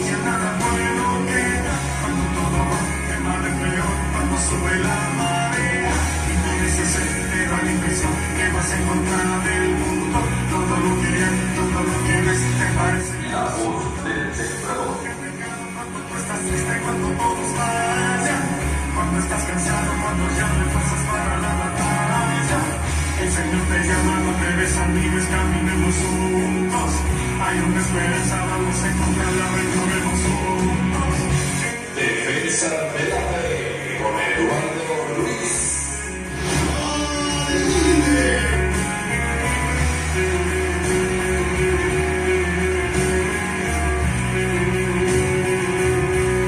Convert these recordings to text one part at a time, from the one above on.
hacia nada bueno queda. Cuando todo va de mal en peor, cuando sube la marea y tienes ese miedo a la impresión que vas en contra del mundo. Todo lo que hay, todo lo que ves te parece La voz del sembrador. cuando tú estás triste, cuando todos vayan, cuando estás cansado, cuando ya no hay fuerzas para la batalla. El Señor te llama, no te desanimes, caminemos juntos. Hay una esperanza, vamos a encontrarla, recorremos juntos. Defensa de la fe con Eduardo Ruiz.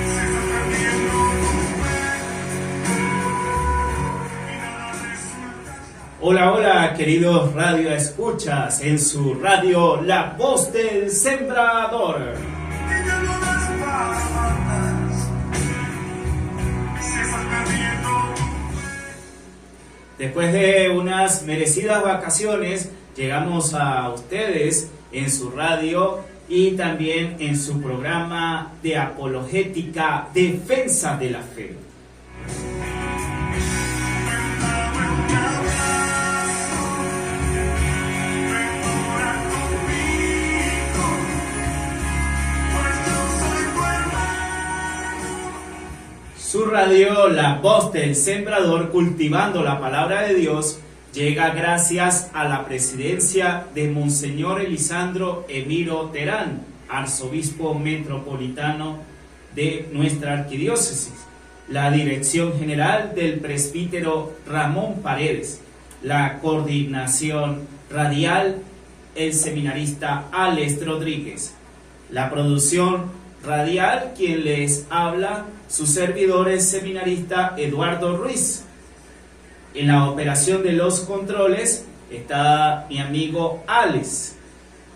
Se está perdiendo tu fe y nada resulta. Hola, hola, queridos radio escuchas en su radio La Voz del Sembrador. Y ya no das patas. Se está perdiendo tu Después de unas merecidas vacaciones, llegamos a ustedes en su radio y también en su programa de apologética Defensa de la Fe. Su radio, La Voz del Sembrador, cultivando la palabra de Dios, llega gracias a la presidencia de Monseñor Elisandro Emiro Terán, arzobispo metropolitano de nuestra arquidiócesis, la dirección general del presbítero Ramón Paredes, la coordinación radial, el seminarista Alex Rodríguez, la producción radial, quien les habla, su servidor es seminarista Eduardo Ruiz. En la operación de los controles está mi amigo Alex.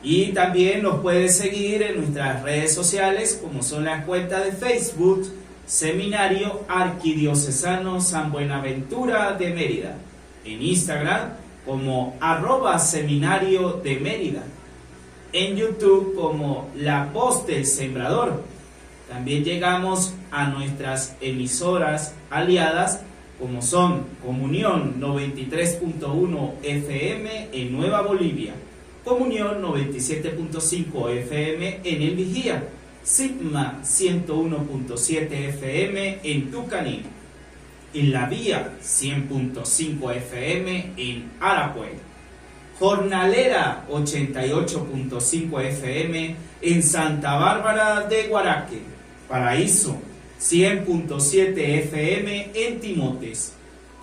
Y también nos puede seguir en nuestras redes sociales, como son las cuentas de Facebook, Seminario Arquidiocesano San Buenaventura de Mérida. En Instagram como @Seminario de Mérida. En YouTube como La Voz del Sembrador. También llegamos a nuestras emisoras aliadas, como son Comunión 93.1 FM en Nueva Bolivia, Comunión 97.5 FM en El Vigía, Sigma 101.7 FM en Tucaní, en La Vía 100.5 FM en Arapuey, Jornalera 88.5 FM en Santa Bárbara de Guaraque, Paraíso 100.7 FM en Timotes,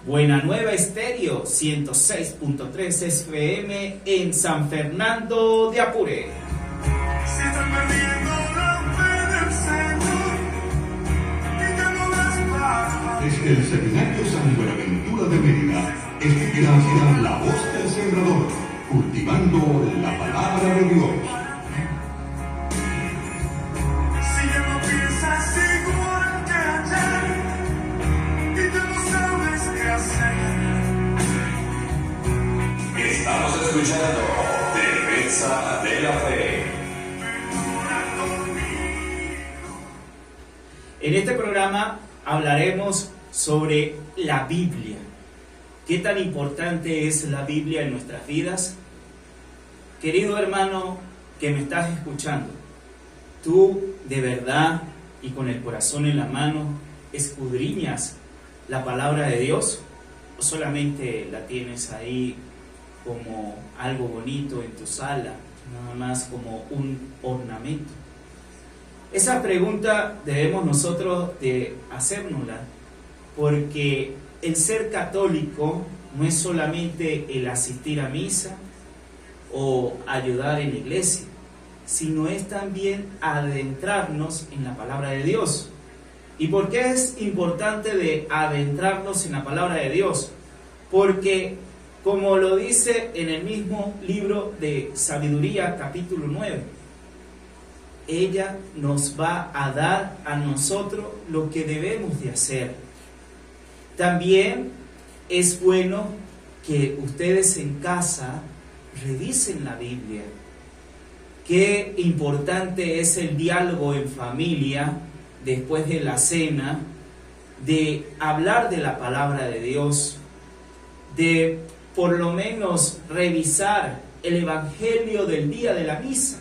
Buena Nueva Estéreo 106.3 FM en San Fernando de Apure. Se está perdiendo la fe del Señor y ya no das patas. Desde el Seminario San Buenaventura de Mérida, es gracias La Voz del Sembrador, cultivando la palabra de Dios. Si ya no piensas igual que ayer y ya no sabes qué hacer. Estamos escuchando Defensa de la Fe. En este programa hablaremos sobre la Biblia. ¿Qué tan importante es la Biblia en nuestras vidas? Querido hermano que me estás escuchando, ¿tú de verdad y con el corazón en la mano escudriñas la palabra de Dios? ¿O solamente la tienes ahí como algo bonito en tu sala, nada más como un ornamento? Esa pregunta debemos nosotros de hacérnosla, porque el ser católico no es solamente el asistir a misa o ayudar en la iglesia, sino es también adentrarnos en la palabra de Dios. ¿Y por qué es importante de adentrarnos en la palabra de Dios? Porque, como lo dice en el mismo libro de Sabiduría, capítulo 9, ella nos va a dar a nosotros lo que debemos de hacer. También es bueno que ustedes en casa revisen la Biblia. qué importante es el diálogo en familia después de la cena, de hablar de la palabra de Dios, de por lo menos revisar el evangelio del día de la misa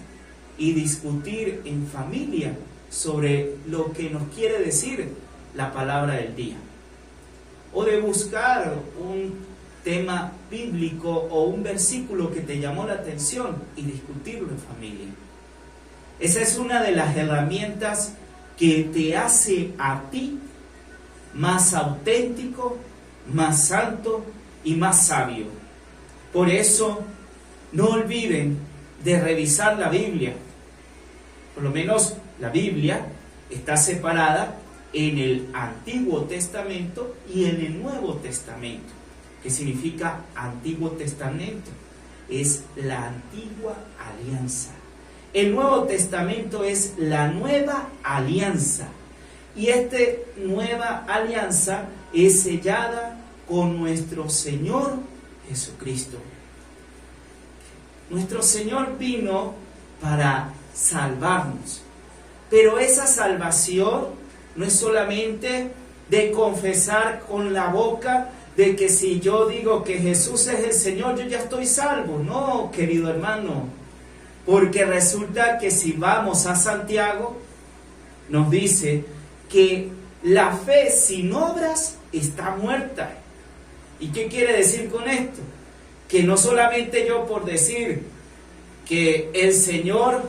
y discutir en familia sobre lo que nos quiere decir la palabra del día. O de buscar un tema bíblico o un versículo que te llamó la atención y discutirlo en familia. Esa es una de las herramientas que te hace a ti más auténtico, más santo y más sabio. Por eso, no olviden de revisar la Biblia. Por lo menos la Biblia está separada en el Antiguo Testamento y en el Nuevo Testamento. ¿Qué significa Antiguo Testamento? Es la antigua alianza. El Nuevo Testamento es la nueva alianza. Y esta nueva alianza es sellada con nuestro Señor Jesucristo. Nuestro Señor vino para salvarnos. Pero esa salvación no es solamente de confesar con la boca de que si yo digo que Jesús es el Señor, yo ya estoy salvo. No, querido hermano, porque resulta que si vamos a Santiago, nos dice que la fe sin obras está muerta. ¿Y qué quiere decir con esto? Que no solamente yo por decir que el Señor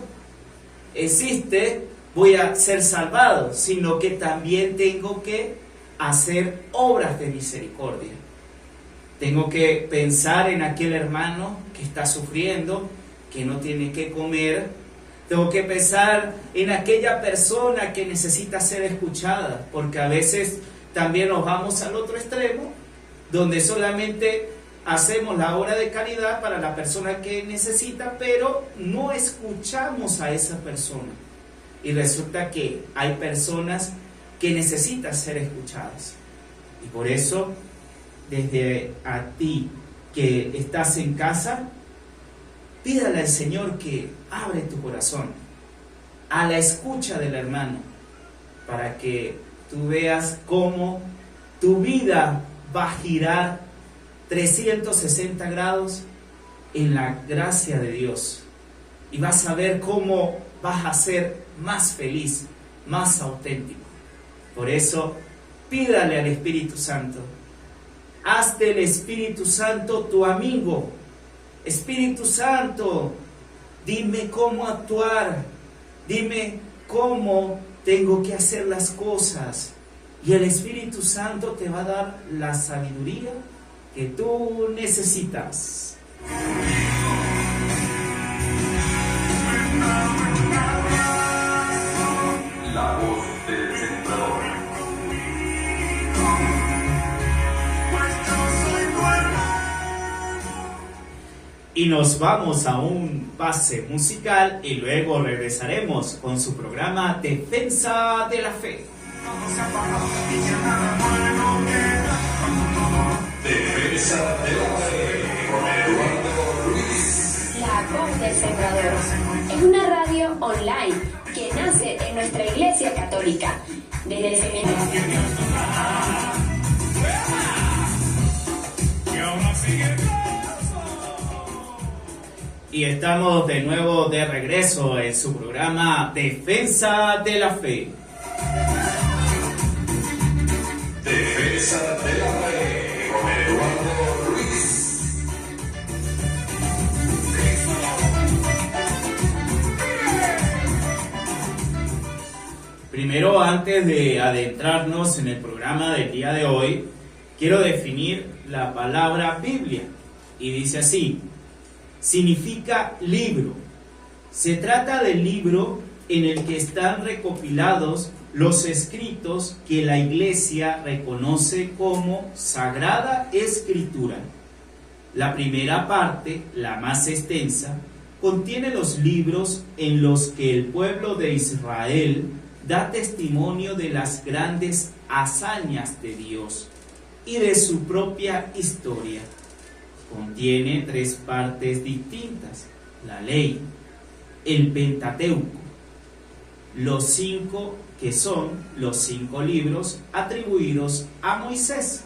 existe, voy a ser salvado, sino que también tengo que hacer obras de misericordia. Tengo que pensar en aquel hermano que está sufriendo, que no tiene que comer. Tengo que pensar en aquella persona que necesita ser escuchada, porque a veces también nos vamos al otro extremo, donde solamente hacemos la obra de caridad para la persona que necesita, pero no escuchamos a esa persona. Y resulta que hay personas que necesitan ser escuchadas. Y por eso, desde a ti que estás en casa, pídale al Señor que abre tu corazón a la escucha del hermano, para que tú veas cómo tu vida va a girar 360 grados en la gracia de Dios. Y vas a ver cómo vas a ser más feliz, más auténtico. Por eso, pídale al Espíritu Santo. Hazte el Espíritu Santo tu amigo. Espíritu Santo, dime cómo actuar. Dime cómo tengo que hacer las cosas. Y el Espíritu Santo te va a dar la sabiduría que tú necesitas. La voz del sembrador. Y nos vamos a un pase musical y luego regresaremos con su programa Defensa de la Fe. Defensa de la Fe con Eduardo Ruiz. La voz del sembrador es una radio online que nace en nuestra iglesia católica desde el seminario. Y estamos de nuevo de regreso en su programa Defensa de la Fe. Defensa de la Fe con Eduardo Ruiz. Primero, antes de adentrarnos en el programa del día de hoy, quiero definir la palabra Biblia. Y dice así: significa libro. Se trata del libro en el que están recopilados los escritos que la Iglesia reconoce como Sagrada Escritura. La primera parte, la más extensa, contiene los libros en los que el pueblo de Israel da testimonio de las grandes hazañas de Dios y de su propia historia. Contiene 3 partes distintas: la ley, el Pentateuco, los 5 que son los 5 libros atribuidos a Moisés,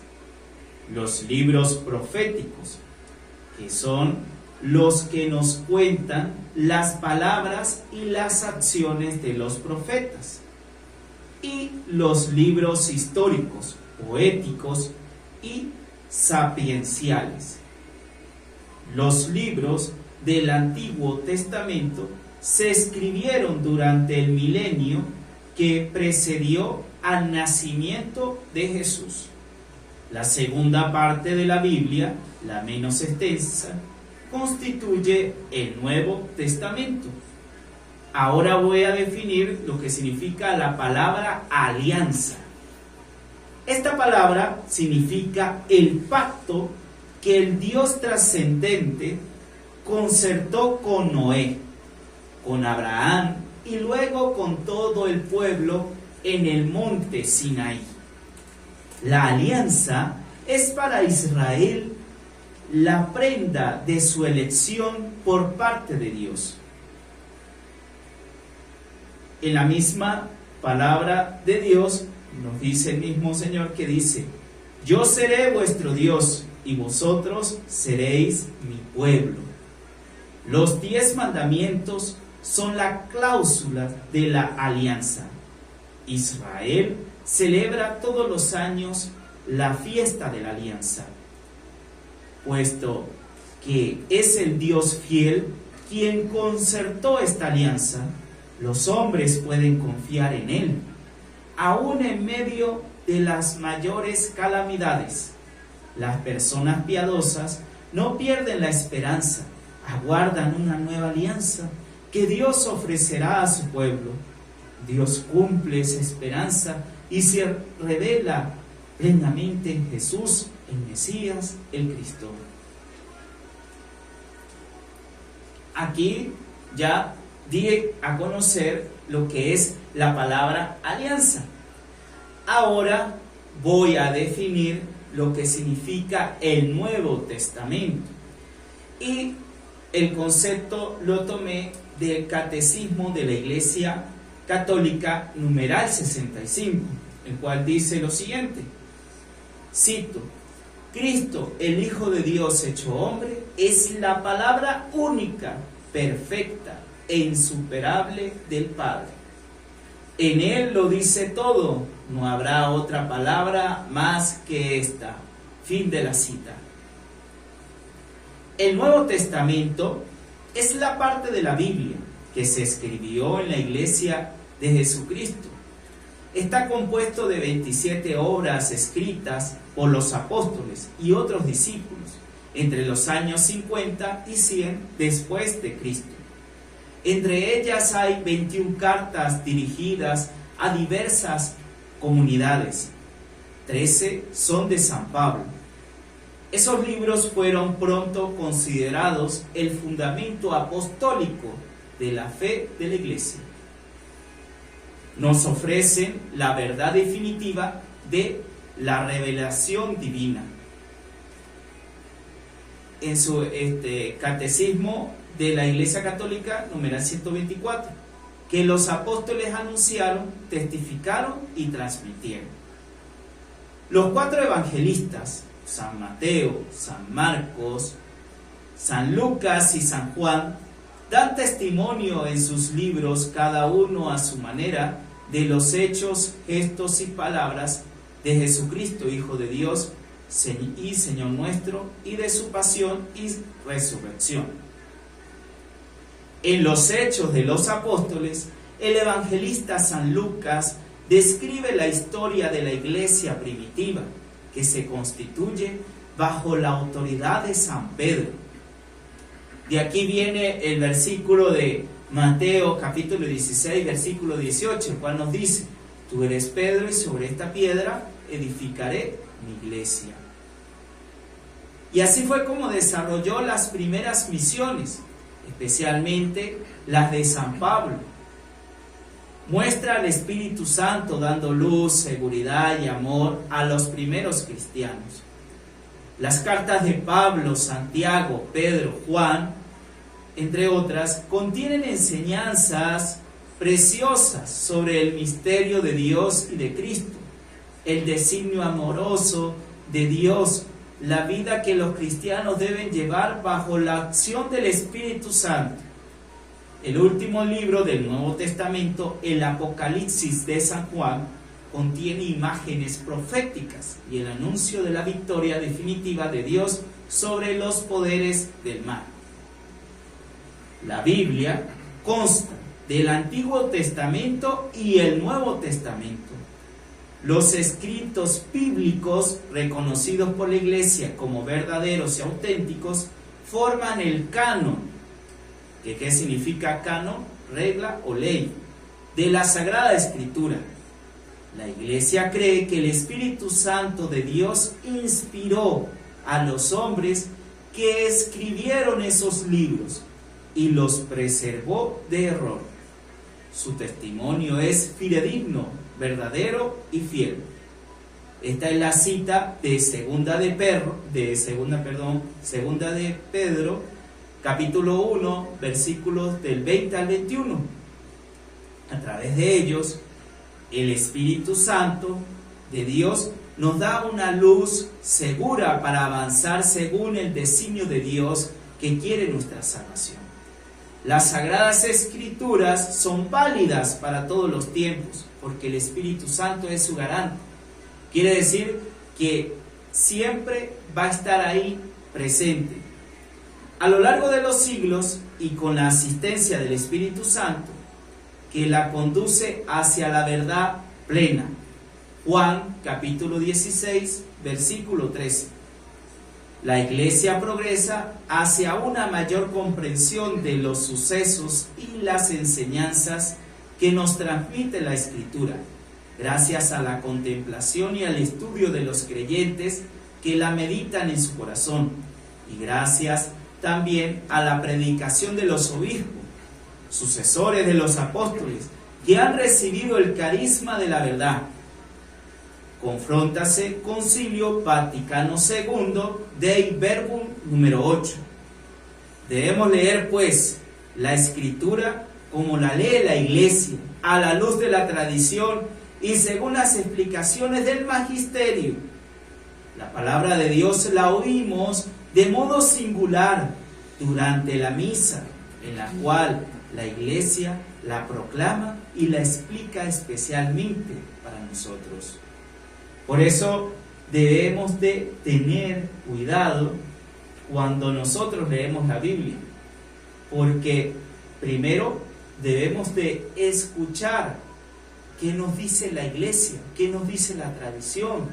los libros proféticos, que son los que nos cuentan las palabras y las acciones de los profetas, y los libros históricos, poéticos y sapienciales. Los libros del Antiguo Testamento se escribieron durante el milenio que precedió al nacimiento de Jesús. La segunda parte de la Biblia, la menos extensa, constituye el Nuevo Testamento. Ahora voy a definir lo que significa la palabra alianza. Esta palabra significa el pacto que el Dios trascendente concertó con Noé, con Abraham y luego con todo el pueblo en el monte Sinaí. La alianza es para Israel la prenda de su elección por parte de Dios. En la misma palabra de Dios nos dice el mismo Señor, que dice: yo seré vuestro Dios y vosotros seréis mi pueblo. Los 10 mandamientos son la cláusula de la alianza. Israel celebra todos los años la fiesta de la alianza, puesto que es el Dios fiel quien concertó esta alianza. Los hombres pueden confiar en Él, aún en medio de las mayores calamidades. Las personas piadosas no pierden la esperanza, aguardan una nueva alianza que Dios ofrecerá a su pueblo. Dios cumple esa esperanza y se revela plenamente en Jesús, el Mesías, el Cristo. Aquí ya di a conocer lo que es la palabra alianza. Ahora voy a definir lo que significa el Nuevo Testamento. Y el concepto lo tomé del Catecismo de la Iglesia Católica, numeral 65, el cual dice lo siguiente. Cito: Cristo, el Hijo de Dios hecho hombre, es la palabra única, perfecta e insuperable del Padre. En Él lo dice todo, no habrá otra palabra más que esta. Fin de la cita. El Nuevo Testamento es la parte de la Biblia que se escribió en la Iglesia de Jesucristo. Está compuesto de 27 obras escritas por los apóstoles y otros discípulos entre los años 50 y 100 después de Cristo. Entre ellas hay 21 cartas dirigidas a diversas comunidades. 13 son de San Pablo. Esos libros fueron pronto considerados el fundamento apostólico de la fe de la Iglesia. Nos ofrecen la verdad definitiva de la revelación divina. En su Catecismo de la Iglesia Católica, numeral 124, que los apóstoles anunciaron, testificaron y transmitieron. Los 4 evangelistas, San Mateo, San Marcos, San Lucas y San Juan, dan testimonio en sus libros, cada uno a su manera, de los hechos, gestos y palabras de Jesucristo, Hijo de Dios y Señor nuestro, y de su pasión y resurrección. En los Hechos de los Apóstoles, el evangelista San Lucas describe la historia de la iglesia primitiva, que se constituye bajo la autoridad de San Pedro. De aquí viene el versículo de Mateo capítulo 16, versículo 18, el cual nos dice: tú eres Pedro y sobre esta piedra edificaré mi iglesia. Y así fue como desarrolló las primeras misiones, especialmente las de San Pablo. Muestra al Espíritu Santo dando luz, seguridad y amor a los primeros cristianos. Las cartas de Pablo, Santiago, Pedro, Juan entre otras, contienen enseñanzas preciosas sobre el misterio de Dios y de Cristo, el designio amoroso de Dios, la vida que los cristianos deben llevar bajo la acción del Espíritu Santo. El último libro del Nuevo Testamento, el Apocalipsis de San Juan, contiene imágenes proféticas y el anuncio de la victoria definitiva de Dios sobre los poderes del mal. La Biblia consta del Antiguo Testamento y el Nuevo Testamento. Los escritos bíblicos, reconocidos por la Iglesia como verdaderos y auténticos, forman el canon. ¿Qué significa canon? Regla o ley de la Sagrada Escritura. La Iglesia cree que el Espíritu Santo de Dios inspiró a los hombres que escribieron esos libros y los preservó de error. Su testimonio es fidedigno, verdadero y fiel. Esta es la cita de Segunda de Pedro, capítulo 1, versículos del 20 al 21. A través de ellos, el Espíritu Santo de Dios nos da una luz segura para avanzar según el designio de Dios que quiere nuestra salvación. Las Sagradas Escrituras son válidas para todos los tiempos, porque el Espíritu Santo es su garante. Quiere decir que siempre va a estar ahí presente. A lo largo de los siglos y con la asistencia del Espíritu Santo, que la conduce hacia la verdad plena. Juan capítulo 16, versículo 13. La Iglesia progresa hacia una mayor comprensión de los sucesos y las enseñanzas que nos transmite la Escritura, gracias a la contemplación y al estudio de los creyentes que la meditan en su corazón, y gracias también a la predicación de los obispos, sucesores de los apóstoles, que han recibido el carisma de la verdad. Confróntase Concilio Vaticano II, Dei Verbum número 8. Debemos leer, pues, la Escritura como la lee la Iglesia, a la luz de la tradición y según las explicaciones del Magisterio. La palabra de Dios la oímos de modo singular durante la misa, en la cual la Iglesia la proclama y la explica especialmente para nosotros. Por eso debemos de tener cuidado cuando nosotros leemos la Biblia, porque primero debemos de escuchar qué nos dice la Iglesia, qué nos dice la tradición,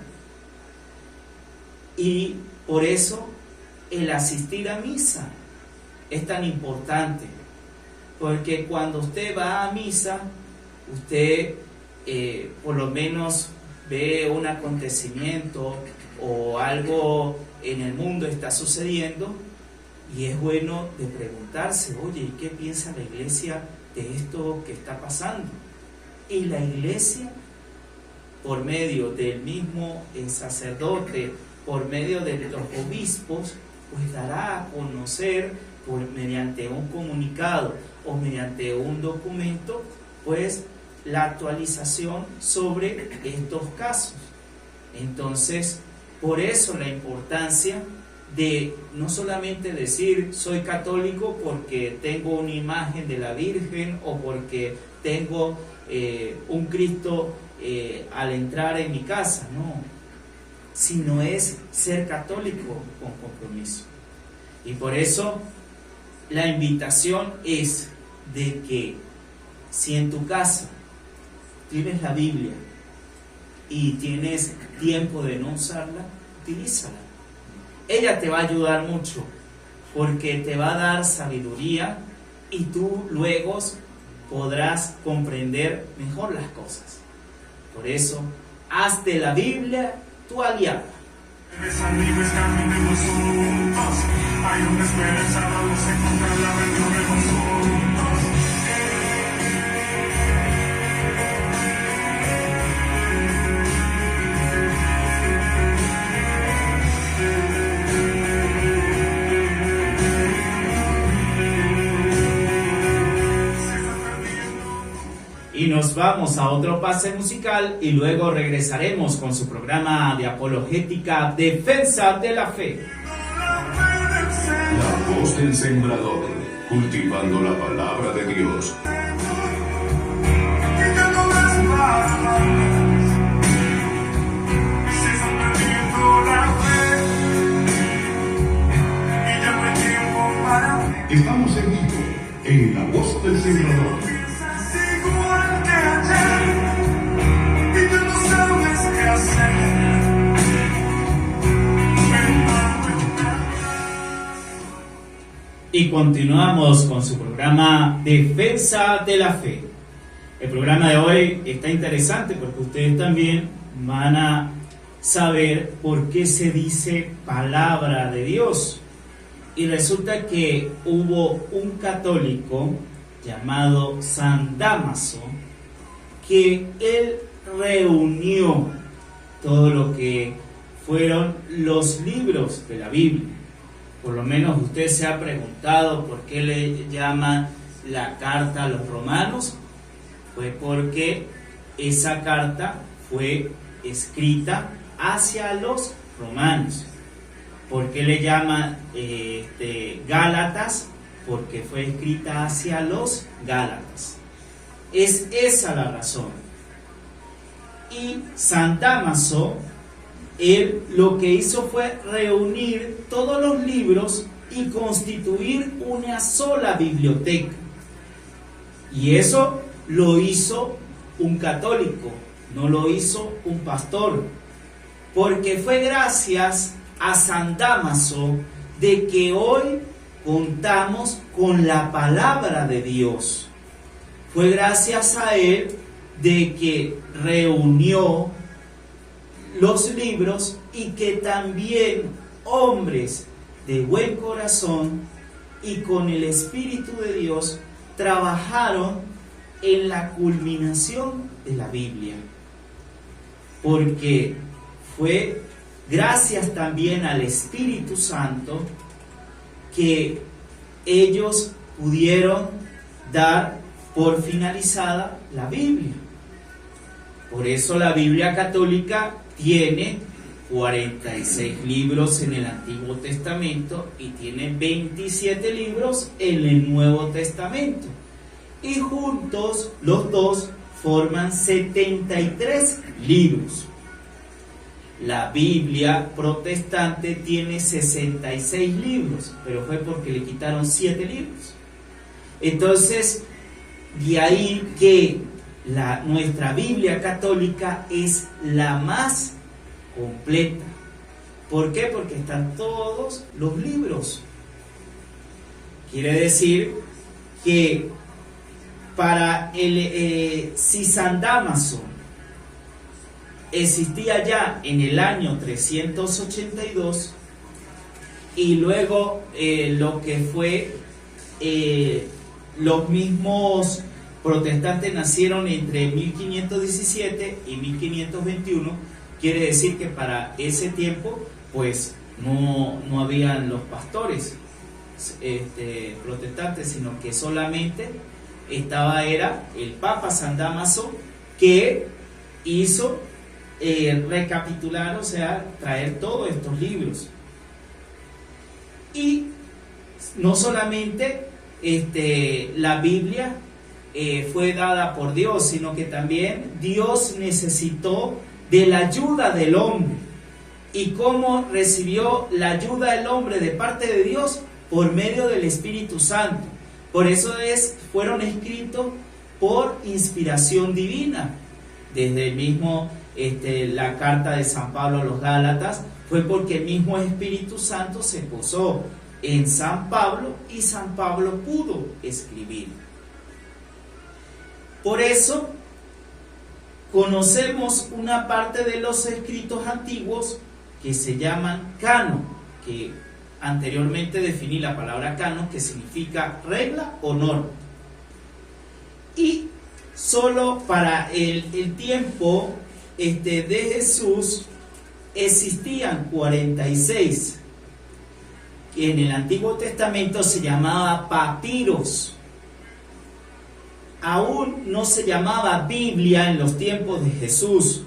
y por eso el asistir a misa es tan importante, porque cuando usted va a misa, usted por lo menos ve un acontecimiento o algo en el mundo está sucediendo, y es bueno de preguntarse, oye, ¿qué piensa la Iglesia de esto que está pasando? Y la Iglesia, por medio del mismo sacerdote, por medio de los obispos, pues dará a conocer mediante un comunicado o mediante un documento, pues la actualización sobre estos casos. Entonces, por eso la importancia de no solamente decir soy católico porque tengo una imagen de la Virgen o porque tengo un Cristo al entrar en mi casa, no, sino es ser católico con compromiso. Y por eso la invitación es de que si en tu casa tienes la Biblia y tienes tiempo de no usarla, utilízala. Ella te va a ayudar mucho porque te va a dar sabiduría y tú luego podrás comprender mejor las cosas. Por eso, haz de la Biblia tu aliada. Amigos, caminemos juntos. Hay una esperanza, vamos a encontrar la recorremos juntos. Y nos vamos a otro pase musical y luego regresaremos con su programa de apologética Defensa de la Fe. La voz del sembrador, cultivando la palabra de Dios. Quitando las palabras, se está perdiendo la fe, y ya no hay tiempo para mí. Estamos en vivo en La Voz del Sembrador. Piensas igual que ayer, y tú no sabes qué hacer. Y continuamos con su programa Defensa de la Fe. El programa de hoy está interesante porque ustedes también van a saber por qué se dice palabra de Dios. Y resulta que hubo un católico llamado San Dámaso que él reunió todo lo que fueron los libros de la Biblia. Por lo menos usted se ha preguntado por qué le llaman la carta a los romanos. Fue porque esa carta fue escrita hacia los romanos. ¿Por qué le llaman Gálatas? Porque fue escrita hacia los Gálatas. Es esa la razón. Y San Dámaso, él lo que hizo fue reunir todos los libros y constituir una sola biblioteca. Y eso lo hizo un católico, no lo hizo un pastor, porque fue gracias a San Dámaso de que hoy contamos con la palabra de Dios. Fue gracias a él de que reunió los libros y que también hombres de buen corazón y con el Espíritu de Dios trabajaron en la culminación de la Biblia, porque fue gracias también al Espíritu Santo que ellos pudieron dar por finalizada la Biblia. Por eso la Biblia católica tiene 46 libros en el Antiguo Testamento y tiene 27 libros en el Nuevo Testamento. Y juntos los dos forman 73 libros. La Biblia protestante tiene 66 libros, pero fue porque le quitaron 7 libros. Entonces, de ahí que nuestra Biblia católica es la más completa. ¿Por qué? Porque están todos los libros. Quiere decir que para si San Dámaso existía ya en el año 382 y luego lo que fue los mismos protestantes nacieron entre 1517 y 1521, quiere decir que para ese tiempo pues no habían los pastores protestantes, sino que solamente era el Papa San Dámaso, que hizo recapitular, o sea, traer todos estos libros. Y no solamente la Biblia fue dada por Dios, sino que también Dios necesitó de la ayuda del hombre. ¿Y cómo recibió la ayuda del hombre de parte de Dios? Por medio del Espíritu Santo. Por eso fueron escritos por inspiración divina. Desde el mismo la carta de San Pablo a los Gálatas, fue porque el mismo Espíritu Santo se posó en San Pablo y San Pablo pudo escribir. Por eso conocemos una parte de los escritos antiguos que se llaman canon, que anteriormente definí la palabra canon, que significa regla o norma. Y solo para el tiempo de Jesús existían 46, que en el Antiguo Testamento se llamaba papiros. aún no se llamaba Biblia en los tiempos de Jesús,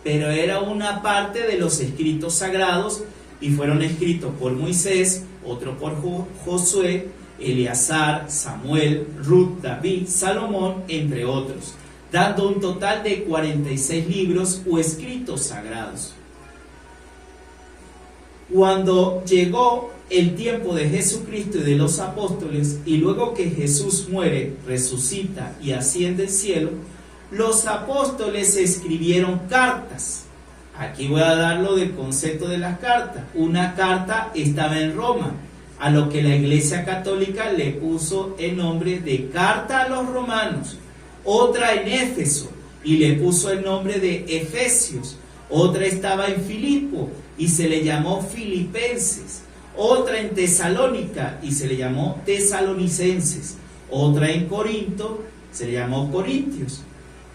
pero era una parte de los escritos sagrados y fueron escritos por Moisés, otro por Josué, Eleazar, Samuel, Ruth, David, Salomón, entre otros, dando un total de 46 libros o escritos sagrados. Cuando llegó el tiempo de Jesucristo y de los apóstoles, y luego que Jesús muere, resucita y asciende al cielo, los apóstoles escribieron cartas. Aquí voy a dar lo del concepto de las cartas. Una carta estaba en Roma, a lo que la Iglesia Católica le puso el nombre de Carta a los Romanos. Otra en Éfeso y le puso el nombre de Efesios. Otra estaba en Filipo y se le llamó Filipenses. Otra en Tesalónica y se le llamó Tesalonicenses. Otra en Corinto se le llamó Corintios.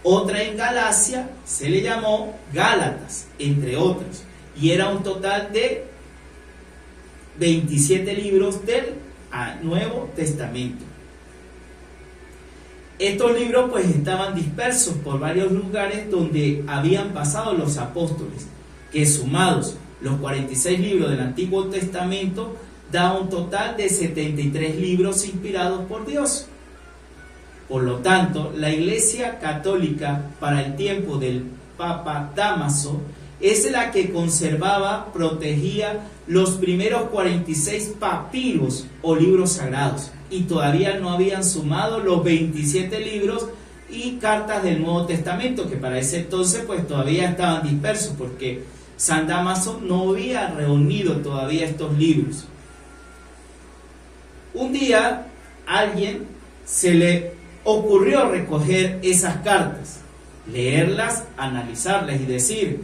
Otra en Galacia se le llamó Gálatas, entre otros. Y era un total de 27 libros del Nuevo Testamento. Estos libros pues estaban dispersos por varios lugares donde habían pasado los apóstoles, que sumados los 46 libros del Antiguo Testamento da un total de 73 libros inspirados por Dios. Por lo tanto, la Iglesia Católica para el tiempo del Papa Dámaso es la que conservaba, protegía los primeros 46 papiros o libros sagrados, y todavía no habían sumado los 27 libros y cartas del Nuevo Testamento, que para ese entonces pues todavía estaban dispersos, porque San Dámaso no había reunido todavía estos libros. Un día a alguien se le ocurrió recoger esas cartas, leerlas, analizarlas y decir: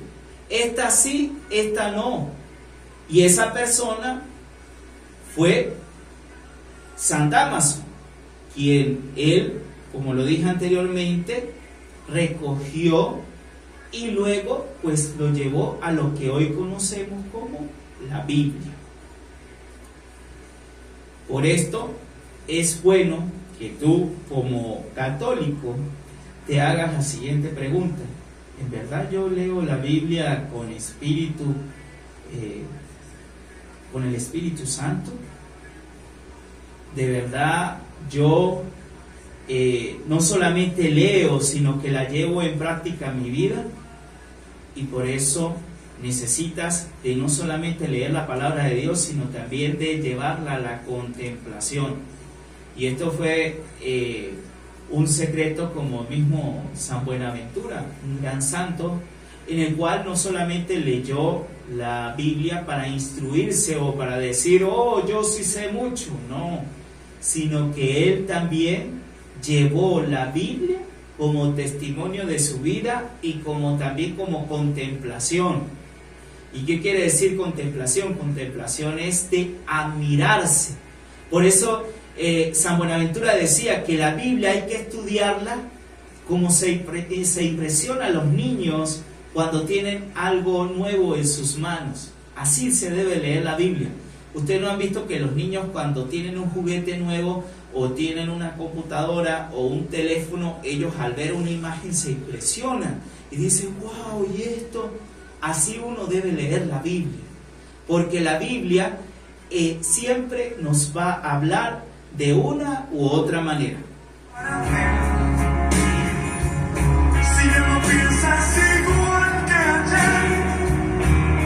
esta sí, esta no. Y esa persona fue San Dámaso, quien él, como lo dije anteriormente, recogió y luego pues lo llevó a lo que hoy conocemos como la Biblia. Por esto es bueno que tú, como católico, te hagas la siguiente pregunta: ¿en verdad yo leo la Biblia con espíritu, con el Espíritu Santo? ¿De verdad yo no solamente leo, sino que la llevo en práctica en mi vida? Y por eso necesitas de no solamente leer la palabra de Dios, sino también de llevarla a la contemplación. Y esto fue un secreto como mismo San Buenaventura, un gran santo, en el cual no solamente leyó la Biblia para instruirse o para decir: oh, yo sí sé mucho, no, sino que él también llevó la Biblia como testimonio de su vida y como también como contemplación. ¿Y qué quiere decir contemplación? Contemplación es de admirarse. Por eso San Buenaventura decía que la Biblia hay que estudiarla como se impresiona a los niños cuando tienen algo nuevo en sus manos. Así se debe leer la Biblia. Ustedes no han visto que los niños, cuando tienen un juguete nuevo o tienen una computadora o un teléfono, ellos al ver una imagen se impresionan y dicen: wow, ¿y esto? Así uno debe leer la Biblia, porque la Biblia siempre nos va a hablar de una u otra manera. Si ya no piensas igual que ayer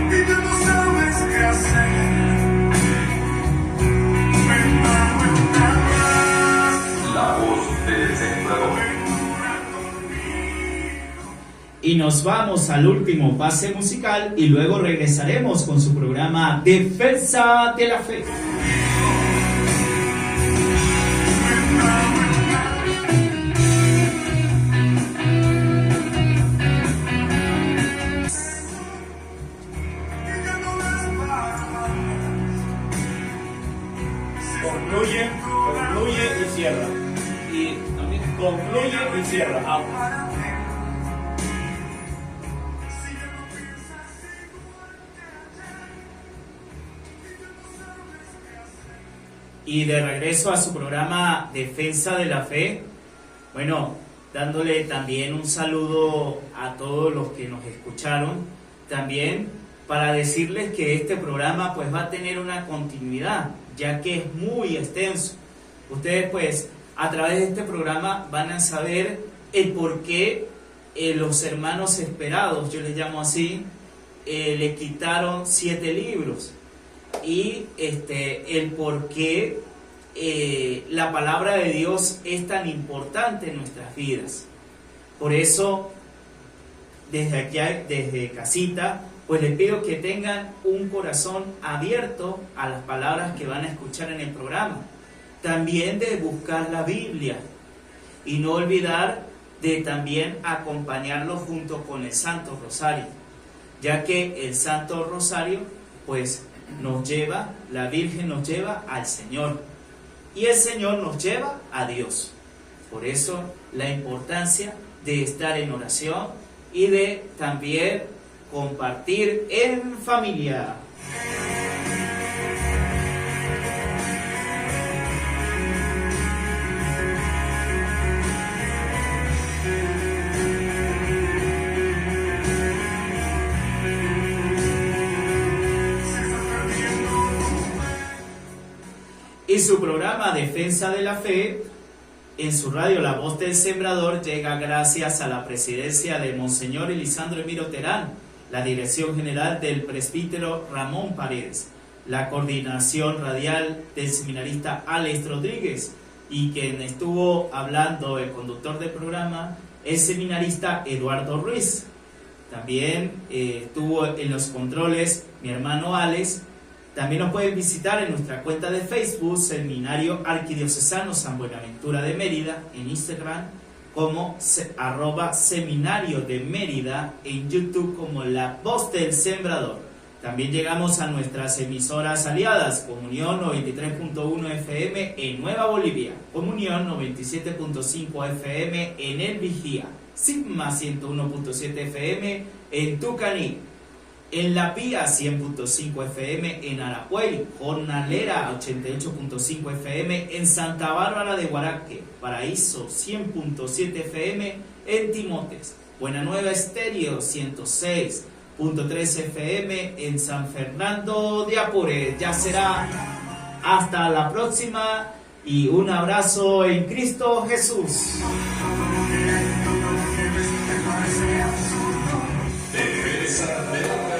y tú no sabes qué hacer, La voz del sembrador. Y nos vamos al último pase musical y luego regresaremos con su programa Defensa de la Fe. Concluye y cierra. Y también concluye y cierra. Y de regreso a su programa Defensa de la Fe, Bueno, dándole también un saludo a todos los que nos escucharon, también para decirles que este programa pues va a tener una continuidad, ya que es muy extenso. Ustedes pues a través de este programa van a saber el por qué los hermanos esperados, yo les llamo así, le quitaron 7 libros y el por qué la palabra de Dios es tan importante en nuestras vidas. Por eso, desde aquí, desde casita, pues les pido que tengan un corazón abierto a las palabras que van a escuchar en el programa. También de buscar la Biblia y no olvidar de también acompañarlo junto con el Santo Rosario, ya que el Santo Rosario pues nos lleva, la Virgen nos lleva al Señor y el Señor nos lleva a Dios. Por eso la importancia de estar en oración y de también compartir en familia. Y su programa Defensa de la Fe, en su radio La Voz del Sembrador, llega gracias a la presidencia de Monseñor Elisandro Emiro Terán, la dirección general del presbítero Ramón Paredes, la coordinación radial del seminarista Alex Rodríguez, y quien estuvo hablando, el conductor del programa, el seminarista Eduardo Ruiz. También estuvo en los controles mi hermano Alex. También nos pueden visitar en nuestra cuenta de Facebook, Seminario Arquidiocesano San Buenaventura de Mérida, en Instagram como @Seminario de Mérida, en YouTube como La Voz del Sembrador. También llegamos a nuestras emisoras aliadas, Comunión 93.1 FM en Nueva Bolivia, Comunión 97.5 FM en El Vigía, Sigma 101.7 FM en Tucaní, en La Pía 100.5 FM en Arapuey, Jornalera 88.5 FM en Santa Bárbara de Guaraque, Paraíso 100.7 FM en Timotes, Buena Nueva Estéreo 106.3 FM en San Fernando de Apure. Ya será hasta la próxima y un abrazo en Cristo Jesús. Defensa de la Fe.